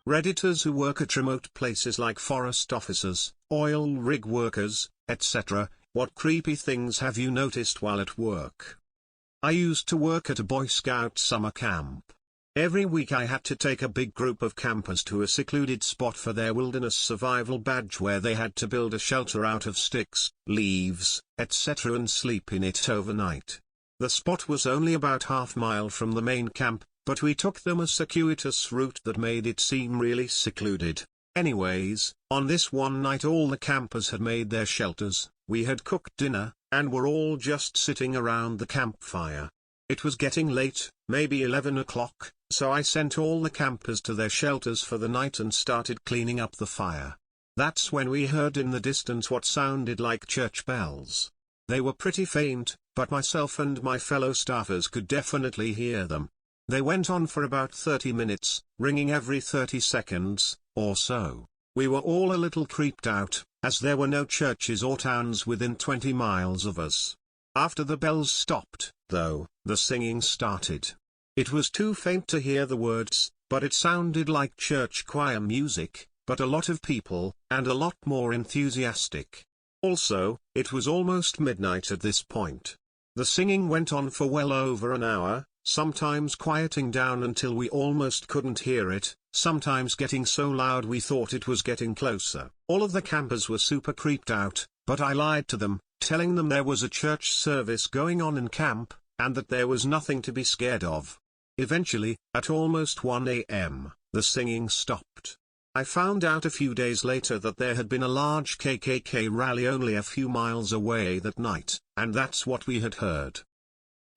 Redditors who work at remote places like forest officers, oil rig workers, etc. What creepy things have you noticed while at work? I used to work at a Boy Scout summer camp. Every week I had to take a big group of campers to a secluded spot for their wilderness survival badge where they had to build a shelter out of sticks, leaves, etc. and sleep in it overnight. The spot was only about half-mile from the main camp, but we took them a circuitous route that made it seem really secluded. Anyways, on this one night all the campers had made their shelters, we had cooked dinner, and were all just sitting around the campfire. It was getting late, maybe 11 o'clock, so I sent all the campers to their shelters for the night and started cleaning up the fire. That's when we heard in the distance what sounded like church bells. They were pretty faint, but myself and my fellow staffers could definitely hear them. They went on for about 30 minutes, ringing every 30 seconds, or so. We were all a little creeped out, as there were no churches or towns within 20 miles of us. After the bells stopped, though, the singing started. It was too faint to hear the words, but it sounded like church choir music, but a lot of people, and a lot more enthusiastic. Also, it was almost midnight at this point. The singing went on for well over an hour, sometimes quieting down until we almost couldn't hear it, sometimes getting so loud we thought it was getting closer. All of the campers were super creeped out, but I lied to them, telling them there was a church service going on in camp, and that there was nothing to be scared of. Eventually, at almost 1 a.m., the singing stopped. I found out a few days later that there had been a large KKK rally only a few miles away that night, and that's what we had heard.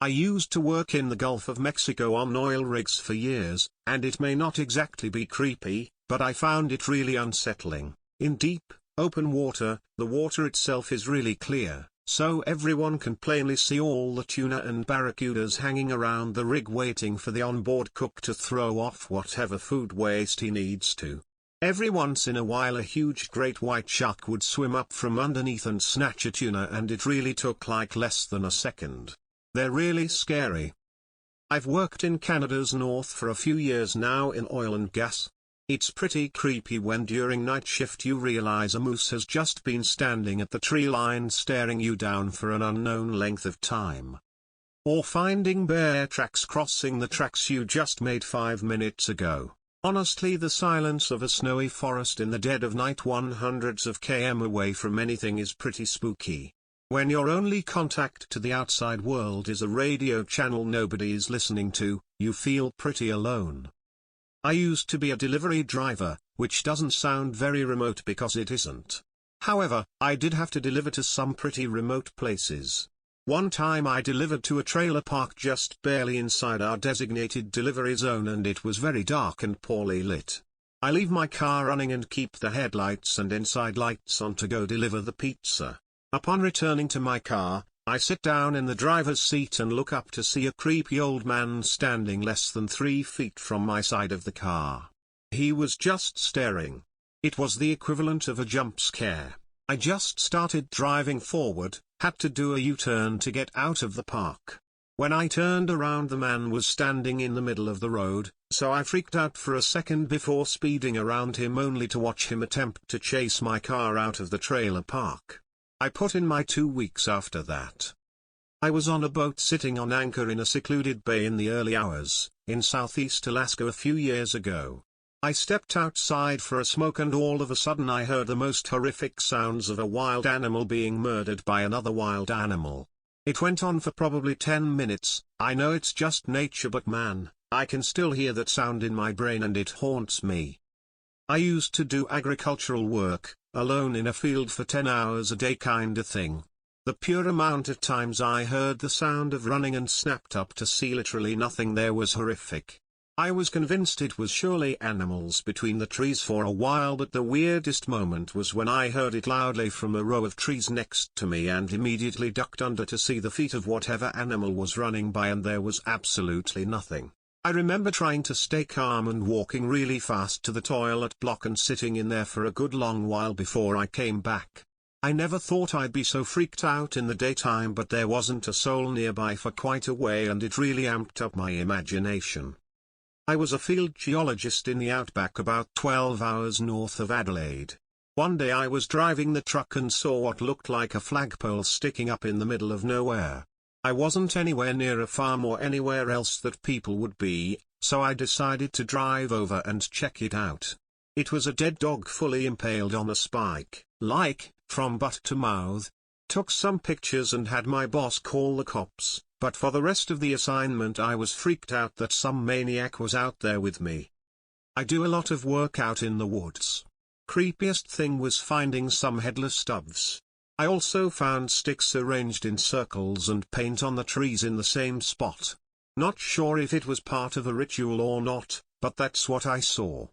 I used to work in the Gulf of Mexico on oil rigs for years, and it may not exactly be creepy, but I found it really unsettling. In deep, open water, the water itself is really clear, so everyone can plainly see all the tuna and barracudas hanging around the rig waiting for the onboard cook to throw off whatever food waste he needs to. Every once in a while a huge great white shark would swim up from underneath and snatch a tuna, and it really took like less than a second. They're really scary. I've worked in Canada's north for a few years now in oil and gas. It's pretty creepy when during night shift you realize a moose has just been standing at the tree line staring you down for an unknown length of time. Or finding bear tracks crossing the tracks you just made 5 minutes ago. Honestly, the silence of a snowy forest in the dead of night 100s of km away from anything is pretty spooky. When your only contact to the outside world is a radio channel nobody is listening to, you feel pretty alone. I used to be a delivery driver, which doesn't sound very remote because it isn't. However, I did have to deliver to some pretty remote places. One time I delivered to a trailer park just barely inside our designated delivery zone, and it was very dark and poorly lit. I leave my car running and keep the headlights and inside lights on to go deliver the pizza. Upon returning to my car, I sit down in the driver's seat and look up to see a creepy old man standing less than 3 feet from my side of the car. He was just staring. It was the equivalent of a jump scare. I just started driving forward, had to do a U-turn to get out of the park. When I turned around, the man was standing in the middle of the road, so I freaked out for a second before speeding around him only to watch him attempt to chase my car out of the trailer park. I put in my 2 weeks after that. I was on a boat sitting on anchor in a secluded bay in the early hours, in southeast Alaska a few years ago. I stepped outside for a smoke, and all of a sudden I heard the most horrific sounds of a wild animal being murdered by another wild animal. It went on for probably 10 minutes. I know it's just nature, but man, I can still hear that sound in my brain and it haunts me. I used to do agricultural work, alone in a field for 10 hours a day kinda thing. The pure amount of times I heard the sound of running and snapped up to see literally nothing there was horrific. I was convinced it was surely animals between the trees for a while, but the weirdest moment was when I heard it loudly from a row of trees next to me and immediately ducked under to see the feet of whatever animal was running by, and there was absolutely nothing. I remember trying to stay calm and walking really fast to the toilet block and sitting in there for a good long while before I came back. I never thought I'd be so freaked out in the daytime, but there wasn't a soul nearby for quite a way, and it really amped up my imagination. I was a field geologist in the outback about 12 hours north of Adelaide. One day I was driving the truck and saw what looked like a flagpole sticking up in the middle of nowhere. I wasn't anywhere near a farm or anywhere else that people would be, so I decided to drive over and check it out. It was a dead dog fully impaled on a spike, from butt to mouth. Took some pictures and had my boss call the cops, but for the rest of the assignment I was freaked out that some maniac was out there with me. I do a lot of work out in the woods. Creepiest thing was finding some headless doves. I also found sticks arranged in circles and paint on the trees in the same spot. Not sure if it was part of a ritual or not, but that's what I saw.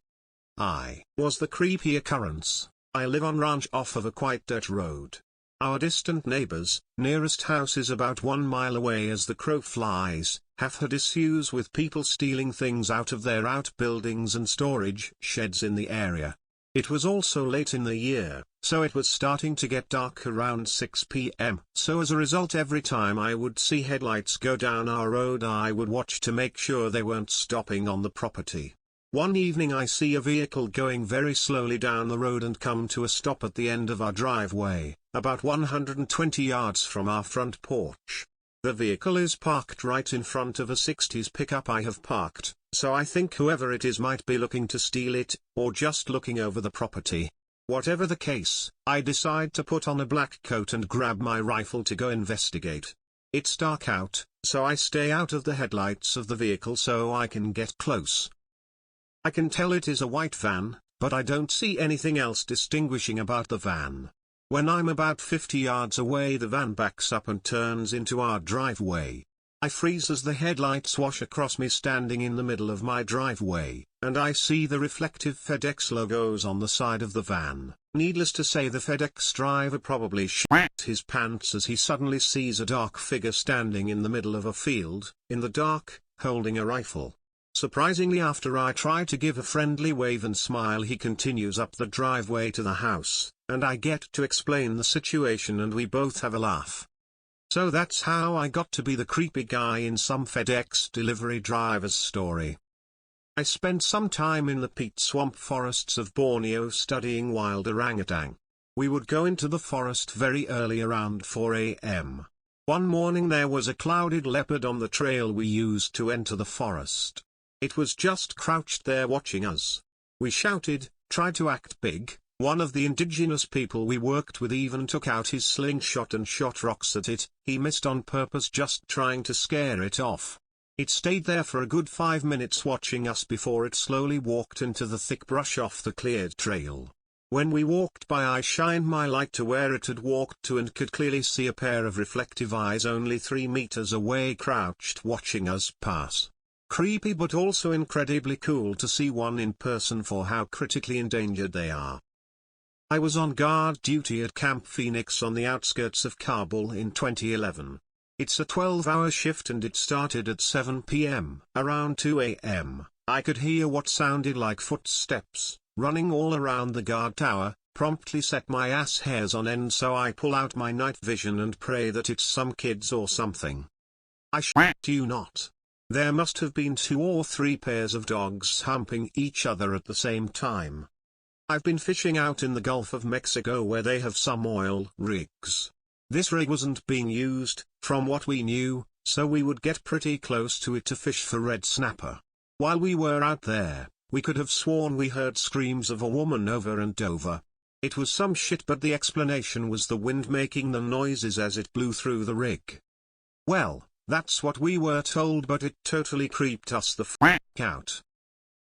I was the creepy occurrence. I live on ranch off of a quiet dirt road. Our distant neighbors, nearest house is about 1 mile away as the crow flies, have had issues with people stealing things out of their outbuildings and storage sheds in the area. It was also late in the year, so it was starting to get dark around 6 p.m. So as a result, every time I would see headlights go down our road I would watch to make sure they weren't stopping on the property. One evening I see a vehicle going very slowly down the road and come to a stop at the end of our driveway, about 120 yards from our front porch. The vehicle is parked right in front of a 60s pickup I have parked, so I think whoever it is might be looking to steal it, or just looking over the property. Whatever the case, I decide to put on a black coat and grab my rifle to go investigate. It's dark out, so I stay out of the headlights of the vehicle so I can get close. I can tell it is a white van, but I don't see anything else distinguishing about the van. When I'm about 50 yards away the van backs up and turns into our driveway. I freeze as the headlights wash across me standing in the middle of my driveway, and I see the reflective FedEx logos on the side of the van. Needless to say the FedEx driver probably shat his pants as he suddenly sees a dark figure standing in the middle of a field, in the dark, holding a rifle. Surprisingly, after I try to give a friendly wave and smile, he continues up the driveway to the house, and I get to explain the situation and we both have a laugh. So that's how I got to be the creepy guy in some FedEx delivery driver's story. I spent some time in the peat swamp forests of Borneo studying wild orangutan. We would go into the forest very early around 4 a.m. One morning there was a clouded leopard on the trail we used to enter the forest. It was just crouched there watching us. We shouted, tried to act big. One of the indigenous people we worked with even took out his slingshot and shot rocks at it. He missed on purpose, just trying to scare it off. It stayed there for a good 5 minutes watching us before it slowly walked into the thick brush off the cleared trail. When we walked by I shined my light to where it had walked to and could clearly see a pair of reflective eyes only 3 meters away crouched watching us pass. Creepy but also incredibly cool to see one in person for how critically endangered they are. I was on guard duty at Camp Phoenix on the outskirts of Kabul in 2011. It's a 12-hour shift and it started at 7 p.m. Around 2 a.m., I could hear what sounded like footsteps, running all around the guard tower, promptly set my ass hairs on end so I pull out my night vision and pray that it's some kids or something. I shit you not. There must have been 2 or 3 pairs of dogs humping each other at the same time. I've been fishing out in the Gulf of Mexico where they have some oil rigs. This rig wasn't being used, from what we knew, so we would get pretty close to it to fish for red snapper. While we were out there, we could have sworn we heard screams of a woman over and over. It was some shit, but the explanation was the wind making the noises as it blew through the rig. Well, that's what we were told, but it totally creeped us the f*** out.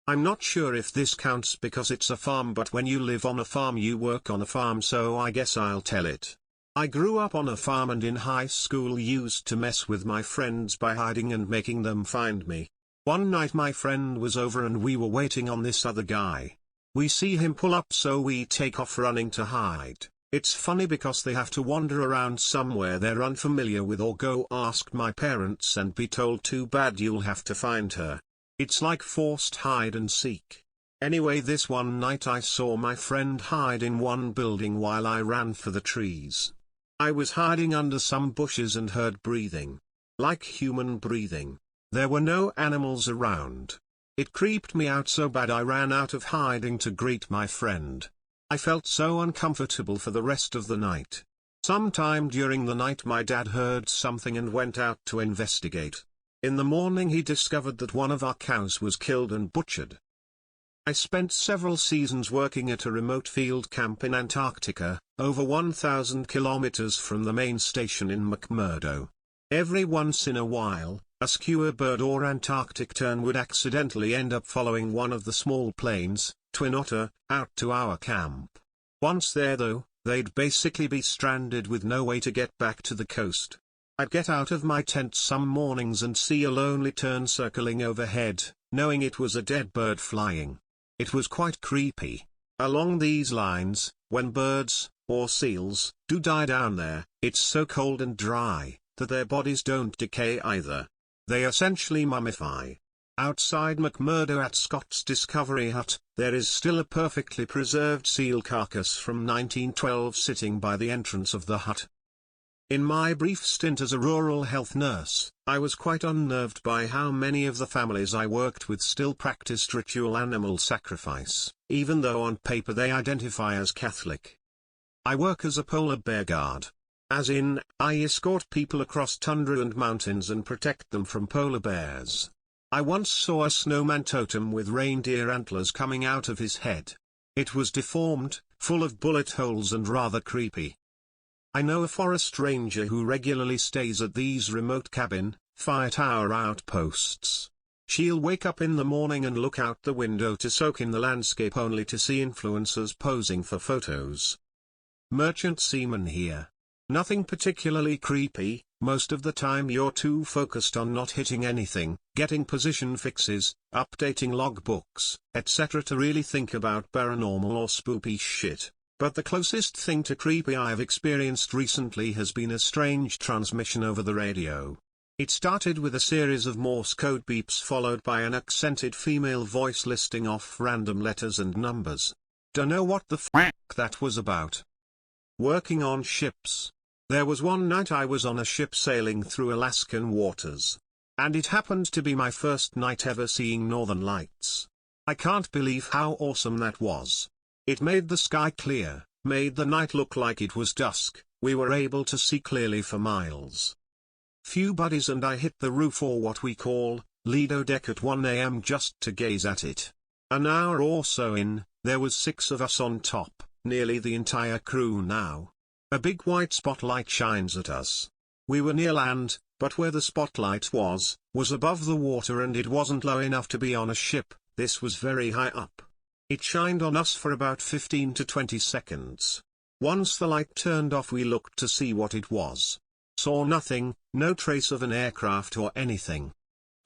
I'm not sure if this counts because it's a farm, but when you live on a farm you work on a farm, so I guess I'll tell it. I grew up on a farm and in high school used to mess with my friends by hiding and making them find me. One night my friend was over and we were waiting on this other guy. We see him pull up, so we take off running to hide. It's funny because they have to wander around somewhere they're unfamiliar with or go ask my parents and be told too bad you'll have to find her. It's like forced hide and seek. Anyway, this one night I saw my friend hide in one building while I ran for the trees. I was hiding under some bushes and heard breathing. Like human breathing. There were no animals around. It creeped me out so bad I ran out of hiding to greet my friend. I felt so uncomfortable for the rest of the night. Sometime during the night my dad heard something and went out to investigate. In the morning he discovered that one of our cows was killed and butchered. I spent several seasons working at a remote field camp in Antarctica, over 1,000 kilometers from the main station in McMurdo. Every once in a while, a skua bird or Antarctic tern would accidentally end up following one of the small planes, twin otter, out to our camp. Once there though, they'd basically be stranded with no way to get back to the coast. I'd get out of my tent some mornings and see a lonely tern circling overhead, knowing it was a dead bird flying. It was quite creepy. Along these lines, when birds, or seals, do die down there, it's so cold and dry, that their bodies don't decay either. They essentially mummify. Outside McMurdo at Scott's Discovery Hut, there is still a perfectly preserved seal carcass from 1912 sitting by the entrance of the hut. In my brief stint as a rural health nurse, I was quite unnerved by how many of the families I worked with still practiced ritual animal sacrifice, even though on paper they identify as Catholic. I work as a polar bear guard. As in, I escort people across tundra and mountains and protect them from polar bears. I once saw a snowman totem with reindeer antlers coming out of his head. It was deformed, full of bullet holes and rather creepy. I know a forest ranger who regularly stays at these remote fire tower outposts. She'll wake up in the morning and look out the window to soak in the landscape only to see influencers posing for photos. Merchant seaman here. Nothing particularly creepy, most of the time you're too focused on not hitting anything, getting position fixes, updating logbooks, etc. to really think about paranormal or spoopy shit. But the closest thing to creepy I've experienced recently has been a strange transmission over the radio. It started with a series of Morse code beeps followed by an accented female voice listing off random letters and numbers. Dunno what the f*** that was about. Working on ships. There was one night I was on a ship sailing through Alaskan waters. And it happened to be my first night ever seeing northern lights. I can't believe how awesome that was. It made the sky clear, made the night look like it was dusk, we were able to see clearly for miles. Few buddies and I hit the roof or what we call, Lido deck at 1 a.m. just to gaze at it. An hour or so in, there was 6 of us on top, nearly the entire crew now. A big white spotlight shines at us. We were near land, but where the spotlight was above the water and it wasn't low enough to be on a ship, this was very high up. It shined on us for about 15 to 20 seconds. Once the light turned off we looked to see what it was. Saw nothing, no trace of an aircraft or anything.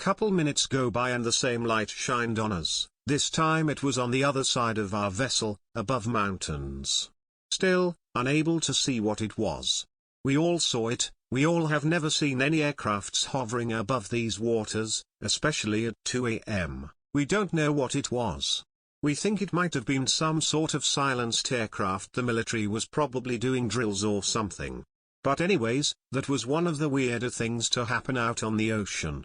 Couple minutes go by and the same light shined on us, this time it was on the other side of our vessel, above mountains. Still, unable to see what it was. We all saw it, we all have never seen any aircrafts hovering above these waters, especially at 2 a.m. We don't know what it was. We think it might have been some sort of silenced aircraft the military was probably doing drills or something. But anyways, that was one of the weirder things to happen out on the ocean.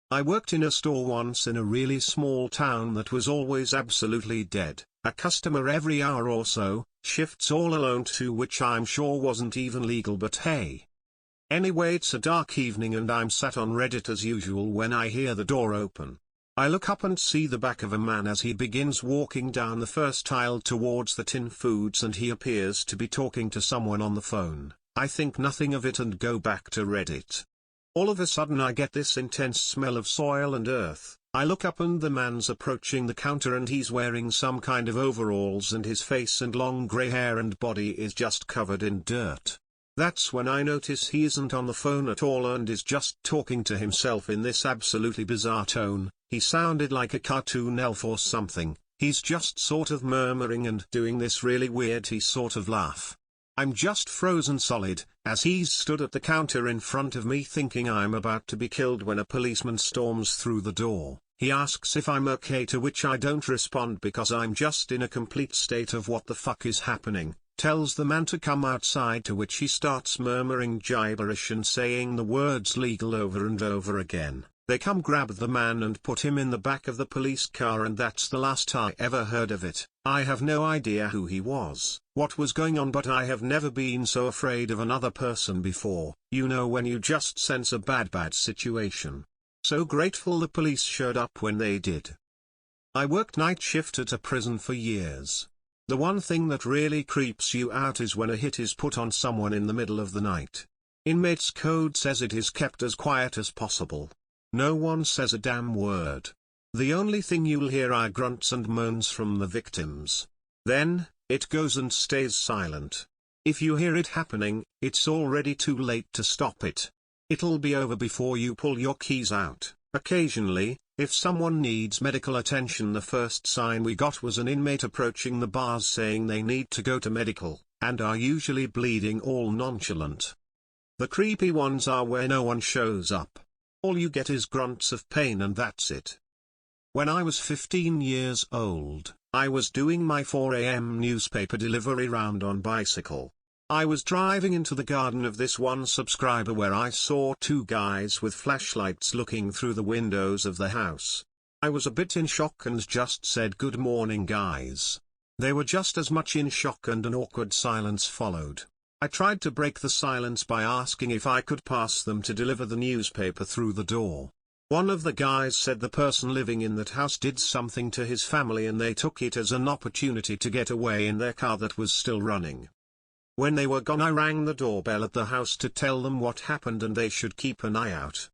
I worked in a store once in a really small town that was always absolutely dead, a customer every hour or so, shifts all alone too, which I'm sure wasn't even legal, but hey. Anyway, it's a dark evening and I'm sat on Reddit as usual when I hear the door open. I look up and see the back of a man as he begins walking down the first aisle towards the tin foods and he appears to be talking to someone on the phone. I think nothing of it and go back to Reddit. All of a sudden I get this intense smell of soil and earth. I look up and the man's approaching the counter and he's wearing some kind of overalls and his face and long grey hair and body is just covered in dirt. That's when I notice he isn't on the phone at all and is just talking to himself in this absolutely bizarre tone. He sounded like a cartoon elf or something. He's just sort of murmuring and doing this really weird sort of laugh. I'm just frozen solid, as he's stood at the counter in front of me thinking I'm about to be killed when a policeman storms through the door. He asks if I'm okay, to which I don't respond because I'm just in a complete state of what the fuck is happening. Tells the man to come outside, to which he starts murmuring gibberish and saying the words legal over and over again. They come grab the man and put him in the back of the police car, and that's the last I ever heard of it. I have no idea who he was, what was going on, but I have never been so afraid of another person before. You know, when you just sense a bad situation. So grateful the police showed up when they did. I worked night shift at a prison for years. The one thing that really creeps you out is when a hit is put on someone in the middle of the night. Inmates' code says it is kept as quiet as possible. No one says a damn word. The only thing you'll hear are grunts and moans from the victims. Then, it goes and stays silent. If you hear it happening, it's already too late to stop it. It'll be over before you pull your keys out. Occasionally, if someone needs medical attention, the first sign we got was an inmate approaching the bars saying they need to go to medical, and are usually bleeding, all nonchalant. The creepy ones are where no one shows up. All you get is grunts of pain, and that's it. When I was 15 years old, I was doing my 4 a.m. newspaper delivery round on bicycle. I was driving into the garden of this one subscriber where I saw two guys with flashlights looking through the windows of the house. I was a bit in shock and just said, "Good morning, guys." They were just as much in shock, and an awkward silence followed. I tried to break the silence by asking if I could pass them to deliver the newspaper through the door. One of the guys said the person living in that house did something to his family and they took it as an opportunity to get away in their car that was still running. When they were gone, I rang the doorbell at the house to tell them what happened and they should keep an eye out.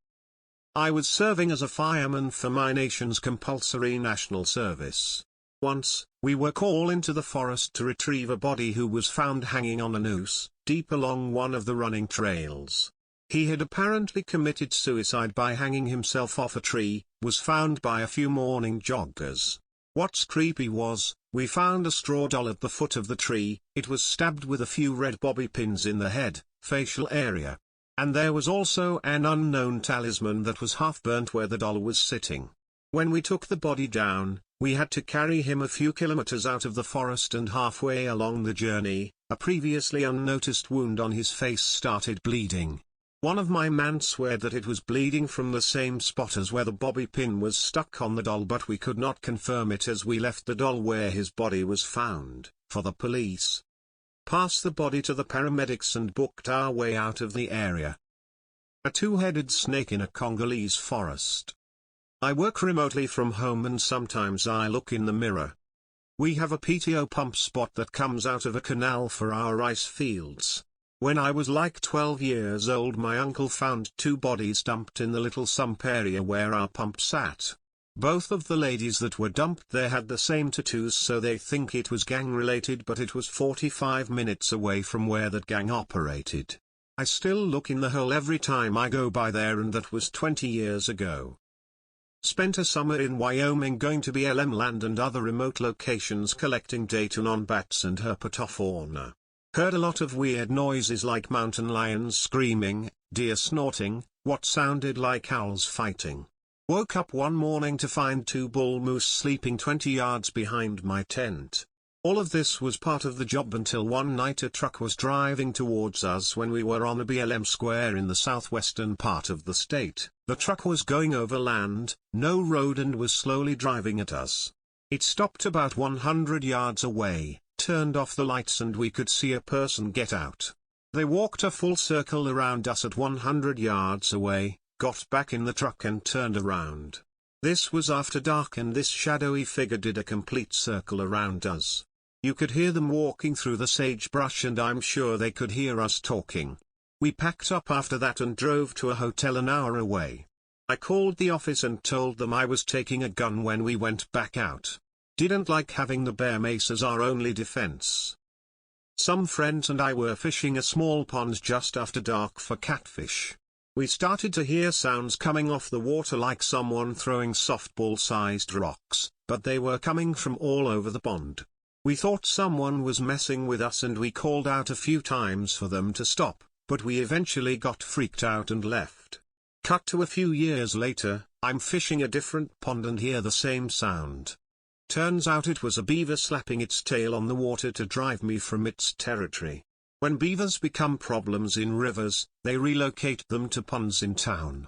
I was serving as a fireman for my nation's compulsory national service. Once, we were called into the forest to retrieve a body who was found hanging on a noose, deep along one of the running trails. He had apparently committed suicide by hanging himself off a tree, was found by a few morning joggers. What's creepy was, we found a straw doll at the foot of the tree. It was stabbed with a few red bobby pins in the head, facial area. And there was also an unknown talisman that was half burnt where the doll was sitting. When we took the body down, we had to carry him a few kilometers out of the forest, and halfway along the journey, a previously unnoticed wound on his face started bleeding. One of my men swore that it was bleeding from the same spot as where the bobby pin was stuck on the doll, but we could not confirm it as we left the doll where his body was found, for the police. Passed the body to the paramedics and booked our way out of the area. A two-headed snake in a Congolese forest. I work remotely from home and sometimes I look in the mirror. We have a PTO pump spot that comes out of a canal for our rice fields. When I was like 12 years old, my uncle found two bodies dumped in the little sump area where our pump sat. Both of the ladies that were dumped there had the same tattoos, so they think it was gang related, but it was 45 minutes away from where that gang operated. I still look in the hole every time I go by there, and that was 20 years ago. Spent a summer in Wyoming going to BLM land and other remote locations collecting data on bats and herpetofauna. Heard a lot of weird noises like mountain lions screaming, deer snorting, what sounded like owls fighting. Woke up one morning to find two bull moose sleeping 20 yards behind my tent. All of this was part of the job until one night a truck was driving towards us when we were on a BLM square in the southwestern part of the state. The truck was going over land, no road, and was slowly driving at us. It stopped about 100 yards away, turned off the lights, and we could see a person get out. They walked a full circle around us at 100 yards away, got back in the truck and turned around. This was after dark, and this shadowy figure did a complete circle around us. You could hear them walking through the sagebrush, and I'm sure they could hear us talking. We packed up after that and drove to a hotel an hour away. I called the office and told them I was taking a gun when we went back out. Didn't like having the bear mace as our only defense. Some friends and I were fishing a small pond just after dark for catfish. We started to hear sounds coming off the water like someone throwing softball-sized rocks, but they were coming from all over the pond. We thought someone was messing with us and we called out a few times for them to stop, but we eventually got freaked out and left. Cut to a few years later, I'm fishing a different pond and hear the same sound. Turns out it was a beaver slapping its tail on the water to drive me from its territory. When beavers become problems in rivers, they relocate them to ponds in town.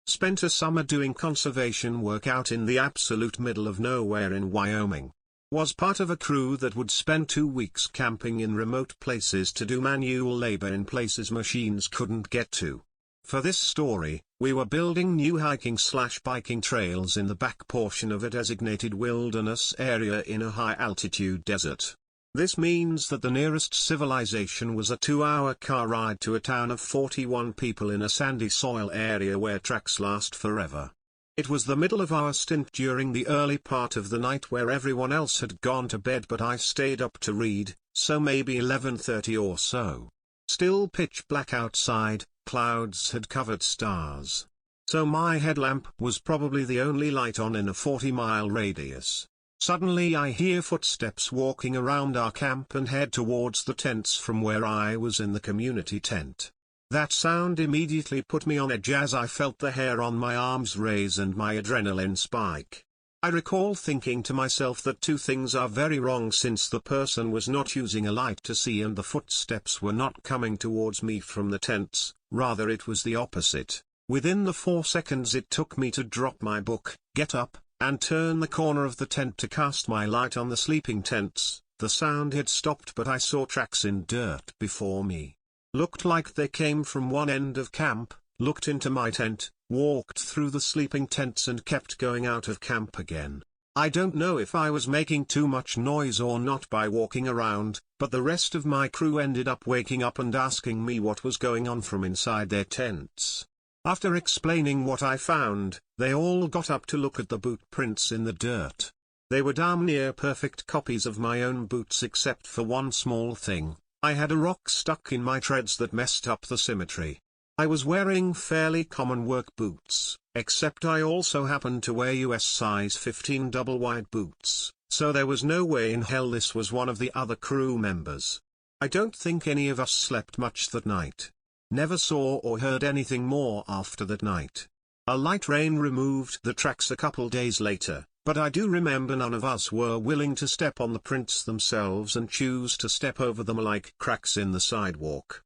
Spent a summer doing conservation work out in the absolute middle of nowhere in Wyoming. Was part of a crew that would spend 2 weeks camping in remote places to do manual labor in places machines couldn't get to. For this story, we were building new hiking/biking trails in the back portion of a designated wilderness area in a high-altitude desert. This means that the nearest civilization was a 2-hour car ride to a town of 41 people in a sandy soil area where tracks last forever. It was the middle of our stint during the early part of the night where everyone else had gone to bed, but I stayed up to read, so maybe 11:30 or so. Still pitch black outside, clouds had covered stars. So my headlamp was probably the only light on in a 40-mile radius. Suddenly I hear footsteps walking around our camp and head towards the tents from where I was in the community tent. That sound immediately put me on edge as I felt the hair on my arms raise and my adrenaline spike. I recall thinking to myself that 2 things are very wrong, since the person was not using a light to see and the footsteps were not coming towards me from the tents, rather it was the opposite. Within the 4 seconds it took me to drop my book, get up, and turn the corner of the tent to cast my light on the sleeping tents. The sound had stopped, but I saw tracks in dirt before me. Looked like they came from one end of camp, looked into my tent, walked through the sleeping tents and kept going out of camp again. I don't know if I was making too much noise or not by walking around, but the rest of my crew ended up waking up and asking me what was going on from inside their tents. After explaining what I found, they all got up to look at the boot prints in the dirt. They were damn near perfect copies of my own boots except for one small thing. I had a rock stuck in my treads that messed up the symmetry. I was wearing fairly common work boots, except I also happened to wear US size 15 double-wide boots, so there was no way in hell this was one of the other crew members. I don't think any of us slept much that night. Never saw or heard anything more after that night. A light rain removed the tracks a couple days later, but I do remember none of us were willing to step on the prints themselves and choose to step over them like cracks in the sidewalk.